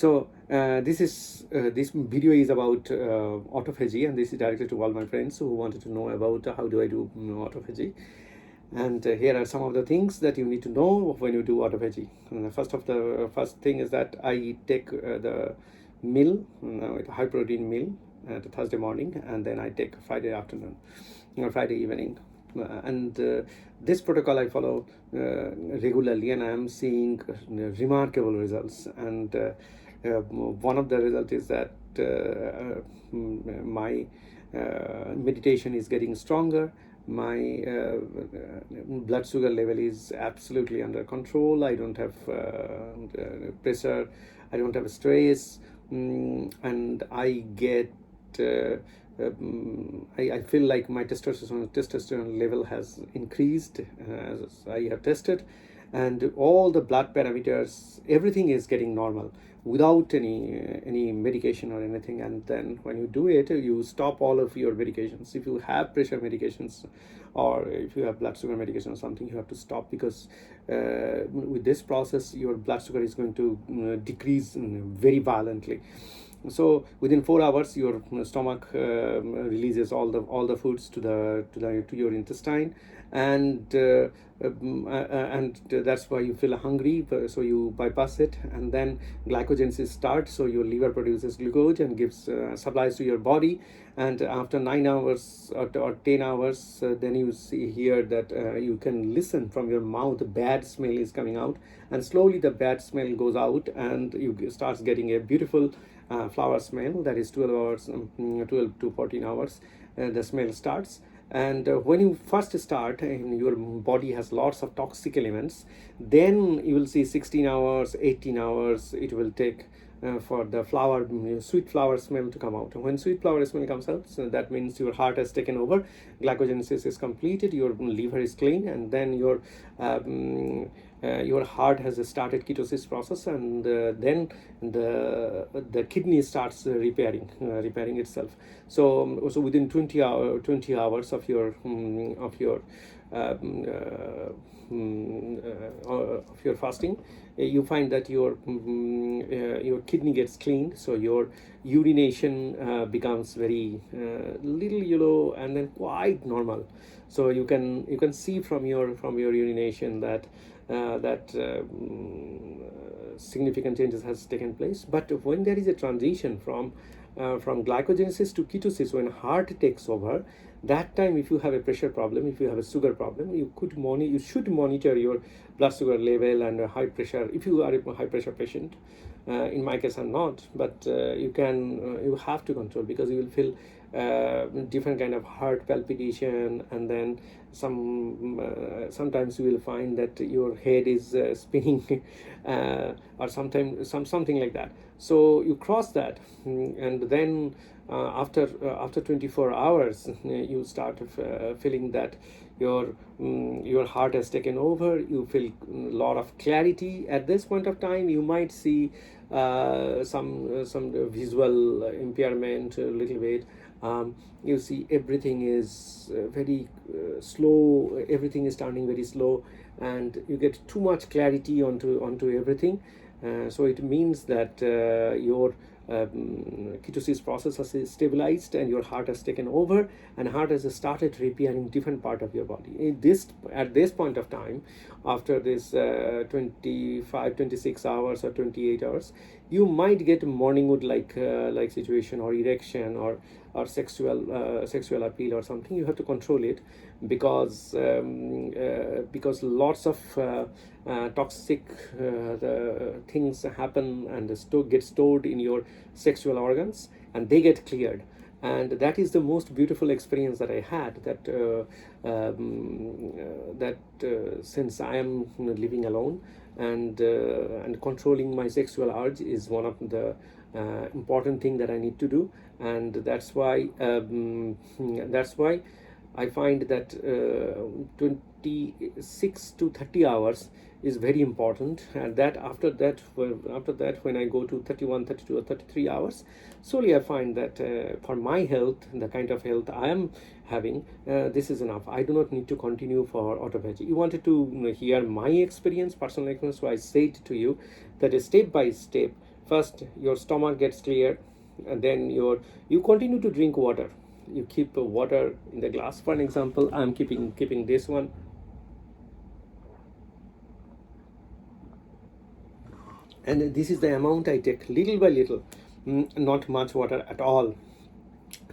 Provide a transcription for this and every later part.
This video is about autophagy, and this is directed to all my friends who wanted to know about how do I do autophagy. And here are some of the things that you need to know when you do autophagy. And the first thing is that I take the meal, high protein meal, Thursday morning, and then I take Friday afternoon or Friday evening. And this protocol I follow regularly, and I am seeing remarkable results. And one of the results is that my meditation is getting stronger. My blood sugar level is absolutely under control. I don't have pressure. I don't have stress, and I get. I feel like my testosterone level has increased as I have tested, and all the blood parameters, everything is getting normal without any medication or anything. And then when you do it, you stop all of your medications. If you have pressure medications or if you have blood sugar medication or something, you have to stop, because with this process your blood sugar is going to decrease very violently. So within 4 hours your stomach releases all the foods to your intestine, and that's why you feel hungry, so you bypass it, and then glycogenesis starts. So your liver produces glucose and gives supplies to your body, and after 9 hours or 10 hours, then you see here that you can listen from your mouth, bad smell is coming out, and slowly the bad smell goes out, and you start getting a beautiful flower smell. That is 12 hours, 12 to 14 hours, the smell starts. And when you first start and your body has lots of toxic elements, then you will see 16 hours, 18 hours it will take for the sweet flower smell to come out. When sweet flower smell comes out, so that means your heart has taken over, glycogenesis is completed, your liver is clean, and then your heart has started ketosis process, and then the kidney starts repairing itself. So within 20 hours of your of your fasting, you find that your kidney gets cleaned, so your urination becomes very little yellow and then quite normal. So you can see from your urination that significant changes has taken place. But when there is a transition from glycogenesis to ketosis, when heart takes over, that time if you have a pressure problem, if you have a sugar problem, you should monitor your blood sugar level and high pressure if you are a high pressure patient. In my case I'm not, but you have to control, because you will feel different kind of heart palpitation, and then sometimes you will find that your head is spinning or something like that. So you cross that, and then after 24 hours you start feeling that your heart has taken over. You feel a lot of clarity. At this point of time you might see some visual impairment a little bit. You see everything is very slow, everything is turning very slow, and you get too much clarity onto everything. So it means that your ketosis process has stabilized and your heart has taken over, and heart has started repairing different part of your body. At this point of time, after this 26 hours or 28 hours, you might get morning wood like situation, or erection, or sexual appeal or something. You have to control it, because lots of toxic things happen and get stored in your sexual organs, and they get cleared. And that is the most beautiful experience that I had, that since I am living alone, and controlling my sexual urge is one of the important thing that I need to do. And that's why I find that 26 to 30 hours is very important, and that after that when I go to 31, 32 or 33 hours, slowly I find that for my health, the kind of health I am having, this is enough. I do not need to continue for autophagy. You wanted to hear my experience, personal experience, so I said to you that step by step First your stomach gets clear, and then you continue to drink water. You keep water in the glass. For an example, I'm keeping this one, and this is the amount I take, little by little, not much water at all.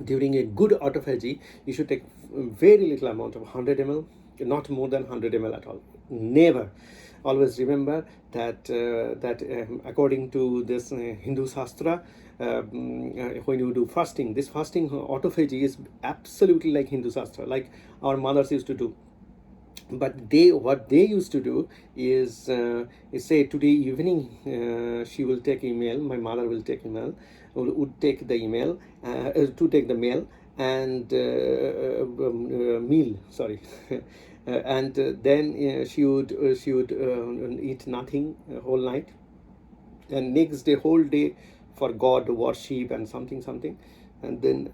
During a good autophagy, you should take very little amount of 100 ml, not more than 100 ml at all. Never. Always remember that according to this Hindu Shastra, when you do fasting, this fasting autophagy is absolutely like Hindu Shastra, like our mothers used to do. But what they used to do is say today evening she will take email, my mother will take email, would take the email to take the mail, and meal, sorry. And then she would eat nothing whole night, and next day whole day for God worship and something, and then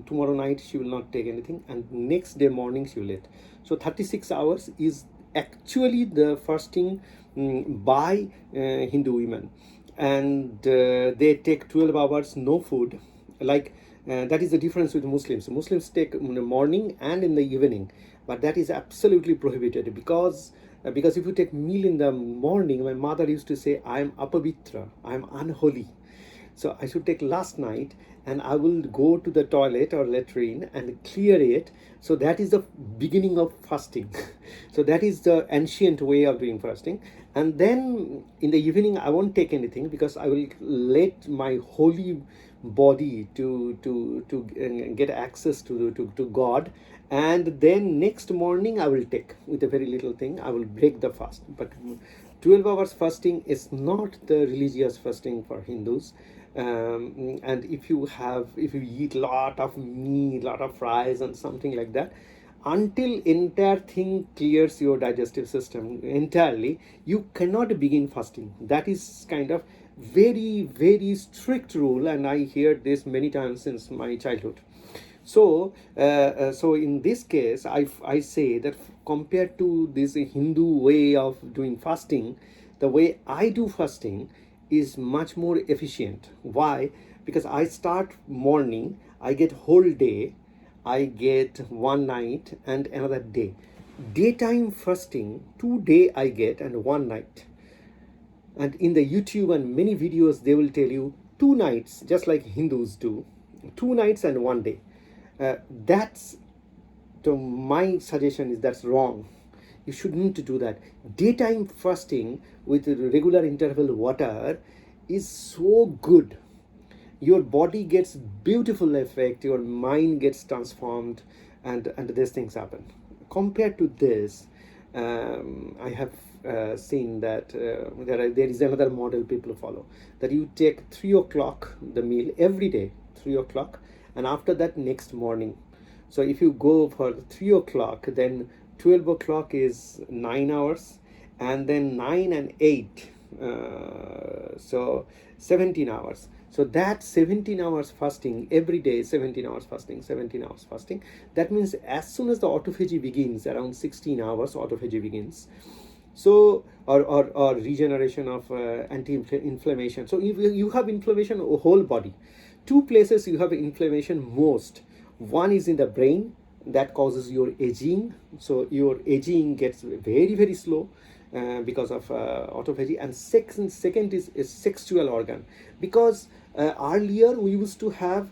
tomorrow night she will not take anything, and next day morning she will eat. So 36 hours is actually the fasting by Hindu women, and they take 12 hours no food, like that is the difference with Muslims. Muslims take in the morning and in the evening, but that is absolutely prohibited, because if you take meal in the morning, my mother used to say, I am apavitra, I am unholy. So I should take last night, and I will go to the toilet or latrine and clear it. So that is the beginning of fasting. So that is the ancient way of doing fasting. And then in the evening, I won't take anything, because I will let my holy body to get access to God. And then next morning I will take with a very little thing, I will break the fast. But 12 hours fasting is not the religious fasting for Hindus. And if you eat lot of meat, lot of fries and something like that, until entire thing clears your digestive system entirely, you cannot begin fasting. That is kind of very, very strict rule, and I heard this many times since my childhood. So so in this case, I say that compared to this Hindu way of doing fasting, the way I do fasting is much more efficient. Why? Because I start morning, I get whole day, I get one night and another day. Daytime fasting, 2 day I get and one night. And in the YouTube and many videos, they will tell you 2 nights, just like Hindus do, 2 nights and one day. That's my suggestion is that's wrong. You shouldn't do that. Daytime fasting with regular interval water is so good. Your body gets beautiful effect, your mind gets transformed, and these things happen. Compared to this, I have seen that there is another model people follow, that you take 3 o'clock the meal every day, 3 o'clock, and after that next morning. So if you go for 3 o'clock, then 12 o'clock is 9 hours, and then 9 and 8, so 17 hours. So that 17 hours fasting every day, 17 hours fasting, 17 hours fasting. That means as soon as the autophagy begins, around 16 hours autophagy begins. So or regeneration of anti-inflammation. So if you have inflammation whole body, two places you have inflammation most. One is in the brain, that causes your aging. So your aging gets very, very slow because of autophagy. And second is sexual organ, because earlier we used to have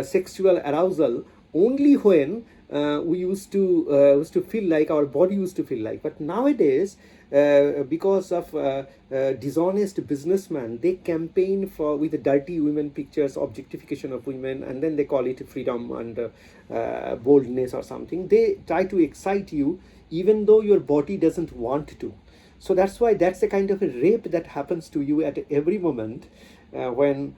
sexual arousal only when we used to feel like, our body used to feel like. But nowadays, because of dishonest businessmen, they campaign for with dirty women pictures, objectification of women, and then they call it freedom and boldness or something. They try to excite you even though your body doesn't want to. So that's why that's a kind of a rape that happens to you at every moment when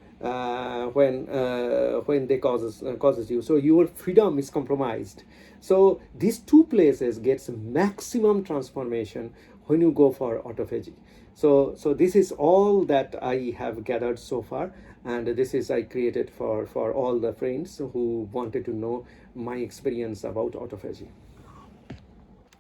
they causes you. So your freedom is compromised. So these two places gets maximum transformation when you go for autophagy. So this is all that I have gathered so far, and this is I created for all the friends who wanted to know my experience about autophagy.